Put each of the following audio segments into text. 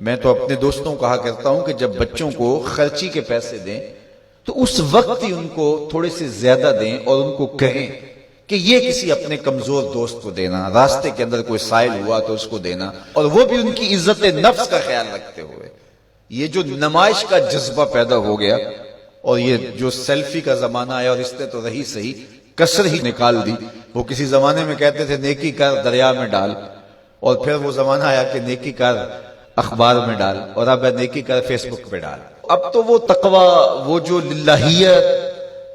میں تو اپنے دوستوں کو کہا کرتا ہوں کہ جب بچوں کو خرچی کے پیسے دیں تو اس وقت ہی ان کو تھوڑے سے زیادہ دیں اور ان کو کہیں کہ یہ کسی اپنے کمزور دوست کو دینا، راستے کے اندر کوئی سائل ہوا تو اس کو دینا، اور وہ بھی ان کی عزت نفس کا خیال رکھتے ہوئے۔ یہ جو نمائش کا جذبہ پیدا ہو گیا اور یہ جو سیلفی کا زمانہ آیا، اور اس نے تو رہی صحیح کسر ہی نکال دی۔ وہ کسی زمانے میں کہتے تھے نیکی کر دریا میں ڈال، اور پھر وہ زمانہ آیا کہ نیکی کر اخبار میں ڈال، اور اب نیکی کر فیس بک پہ ڈال۔ اب تو وہ تقوی، وہ جو للہیت،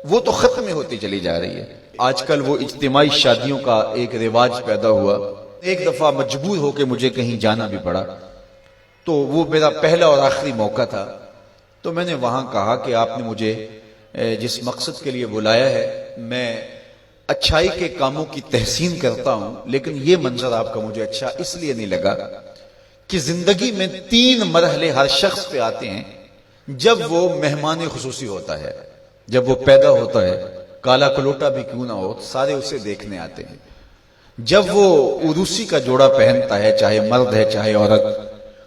وہ تو ختم ہوتی چلی جا رہی ہے۔ آج کل وہ اجتماعی شادیوں کا ایک رواج پیدا ہوا۔ ایک دفعہ مجبور ہو کے مجھے کہیں جانا بھی پڑا، تو وہ میرا پہلا اور آخری موقع تھا۔ تو میں نے وہاں کہا کہ آپ نے مجھے جس مقصد کے لیے بلایا ہے، میں اچھائی کے کاموں کی تحسین کرتا ہوں، لیکن یہ منظر آپ کا مجھے اچھا اس لیے نہیں لگا کہ زندگی میں 3 مرحلے ہر شخص پہ آتے ہیں جب وہ مہمان خصوصی ہوتا ہے۔ جب وہ پیدا ہوتا ہے، کالا کلوٹا بھی کیوں نہ ہو، سارے اسے دیکھنے آتے ہیں۔ جب وہ عروسی کا جوڑا پہنتا ہے، چاہے مرد ہے چاہے عورت،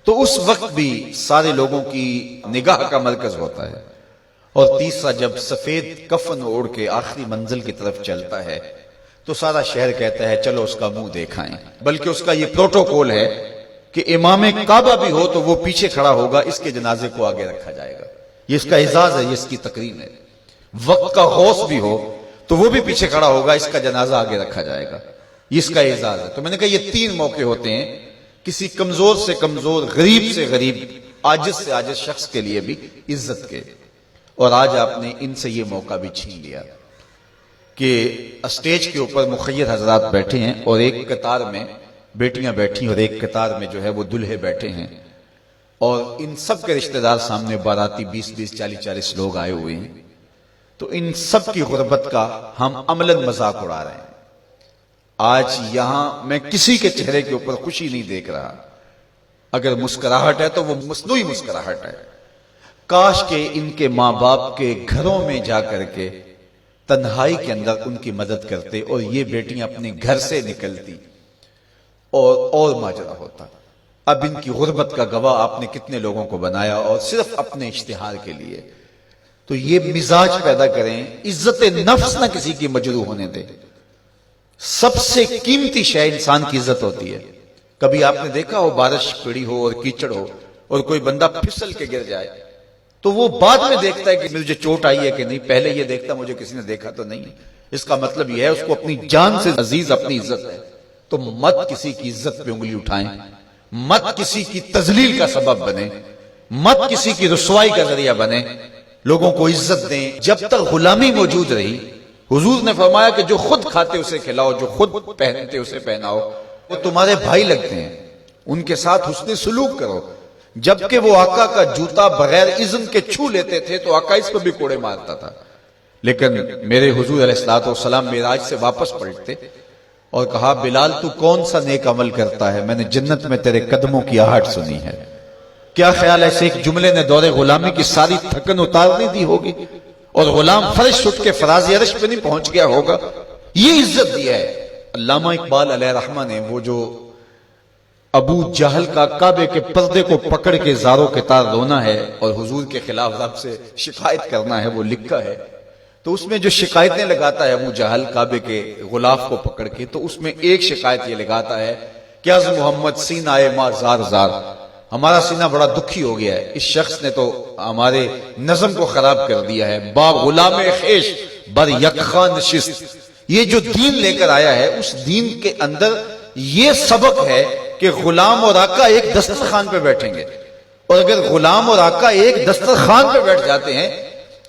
تو اس وقت بھی سارے لوگوں کی نگاہ کا مرکز ہوتا ہے۔ اور تیسرا، جب سفید کفن اوڑھ کے آخری منزل کی طرف چلتا ہے تو سارا شہر کہتا ہے چلو اس کا منہ دیکھائیں۔ بلکہ اس کا یہ پروٹوکول ہے کہ امام کعبہ بھی ہو تو وہ پیچھے کھڑا ہوگا، اس کے جنازے کو آگے رکھا جائے گا۔ یہ اس کا اعزاز ہے، یہ اس کی تکریم ہے۔ وقت کا غوث بھی ہو تو وہ بھی پیچھے کھڑا ہوگا، اس کا جنازہ آگے رکھا جائے گا۔ یہ اس کا اعزاز ہے۔ تو میں نے کہا یہ 3 موقع ہوتے ہیں کسی کمزور سے کمزور، غریب سے غریب، عاجز سے عاجز شخص کے لیے بھی عزت کے، اور آج آپ نے ان سے یہ موقع بھی چھین لیا کہ اسٹیج کے اوپر مخیر حضرات بیٹھے ہیں اور ایک قطار میں بیٹیاں بیٹھی اور ایک قطار میں جو ہے وہ دلہے بیٹھے ہیں، اور ان سب کے رشتہ دار سامنے باراتی 20-20 40-40 لوگ آئے ہوئے ہیں۔ تو ان سب کی غربت کا ہم عملاً مذاق اڑا رہے ہیں۔ آج یہاں میں کسی کے چہرے کے اوپر خوشی نہیں دیکھ رہا۔ اگر مسکراہٹ ہے تو وہ مصنوعی مسکراہٹ ہے۔ کاش کہ ان کے ماں باپ کے گھروں میں جا کر کے تنہائی کے اندر ان کی مدد کرتے اور یہ بیٹیاں اپنے گھر سے نکلتی اور ماجرا ہوتا۔ اب ان کی غربت کا گواہ آپ نے کتنے لوگوں کو بنایا، اور صرف اپنے اشتہار کے لیے۔ تو یہ مزاج پیدا کریں، عزت نفس نہ کسی کی مجروح ہونے دے۔ سب سے قیمتی شے انسان کی عزت ہوتی ہے۔ کبھی آپ نے دیکھا ہو بارش پڑی ہو اور کیچڑ ہو اور کوئی بندہ پھسل کے گر جائے تو وہ بعد میں دیکھتا ہے کہ مجھے چوٹ آئی ہے کہ نہیں، پہلے یہ دیکھتا مجھے کسی نے دیکھا تو نہیں۔ اس کا مطلب یہ ہے اس کو اپنی جان سے عزیز اپنی عزت ہے۔ تو مت کسی کی عزت پہ انگلی اٹھائیں، مت کسی کی تذلیل کا سبب بنے، مت کسی کی رسوائی کا ذریعہ بنے۔ لوگوں کو عزت دیں۔ جب تک غلامی موجود رہی، حضور نے فرمایا کہ جو خود کھاتے اسے کھلاؤ، جو خود پہنتے اسے پہناؤ۔ وہ تمہارے بھائی لگتے ہیں، ان کے ساتھ حسن سلوک کرو۔ جبکہ وہ آقا کا جوتا بغیر اذن کے چھو لیتے تھے تو آقا اس پر بھی کوڑے مارتا تھا، لیکن میرے حضور علیہ الصلوۃ والسلام معراج سے واپس پلٹتے اور کہا بلال تو کون سا نیک عمل کرتا ہے، میں نے جنت میں تیرے قدموں کی آہٹ سنی ہے۔ کیا خیال ہے ایک جملے نے دور غلامی کی ساری تھکن اتارنے دی ہوگی اور غلام فرش اٹھ کے فراز عرش پہ نہیں پہنچ گیا ہوگا؟ یہ عزت دیا ہے۔ علامہ اقبال علیہ رحمہ نے وہ جو ابو جہل کا کعبے کے پردے کو پکڑ کے زاروں کے تار رونا ہے اور حضور کے خلاف رب سے شکایت کرنا ہے، وہ لکھا ہے۔ تو اس میں جو شکایتیں لگاتا ہے ابو جہل کعبے کے غلاف کو پکڑ کے، تو اس میں ایک شکایت یہ لگاتا ہے کہ از محمد سینہ ما زار زار، ہمارا سینہ بڑا دکھی ہو گیا ہے، اس شخص نے تو ہمارے نظم کو خراب کر دیا ہے۔ با غلام خیش بر یکخان نشست، یہ جو دین لے کر آیا ہے اس دین کے اندر یہ سبق ہے کہ غلام اور آقا ایک دسترخوان پہ بیٹھیں گے، اور اگر غلام اور آقا ایک دسترخوان پہ بیٹھ جاتے ہیں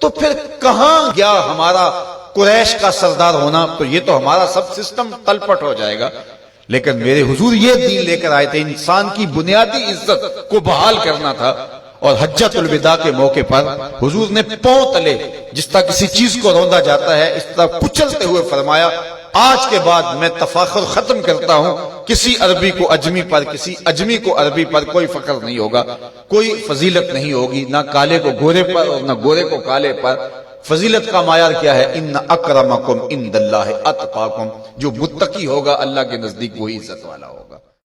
تو پھر کہاں گیا ہمارا قریش کا سردار ہونا؟ تو یہ تو ہمارا سب سسٹم تلپٹ ہو جائے گا۔ لیکن میرے حضور یہ دین لے کر آئے تھے، انسان کی بنیادی عزت کو بحال کرنا تھا، اور حجۃ الوداع کے موقع پر حضور نے پاؤں تلے جس طرح کسی چیز کو روندا جاتا ہے اس طرح کچلتے ہوئے فرمایا آج کے بعد میں تفاخر ختم کرتا ہوں، کسی عربی کو اجمی پر، کسی اجمی کو عربی پر کوئی فخر نہیں ہوگا، کوئی فضیلت نہیں ہوگی، نہ کالے کو گورے پر اور نہ گورے کو کالے پر۔ فضیلت کا معیار کیا ہے؟ ان اکرمکم عند اللہ اتقاکم، جو متقی ہوگا اللہ کے نزدیک وہی عزت والا ہوگا۔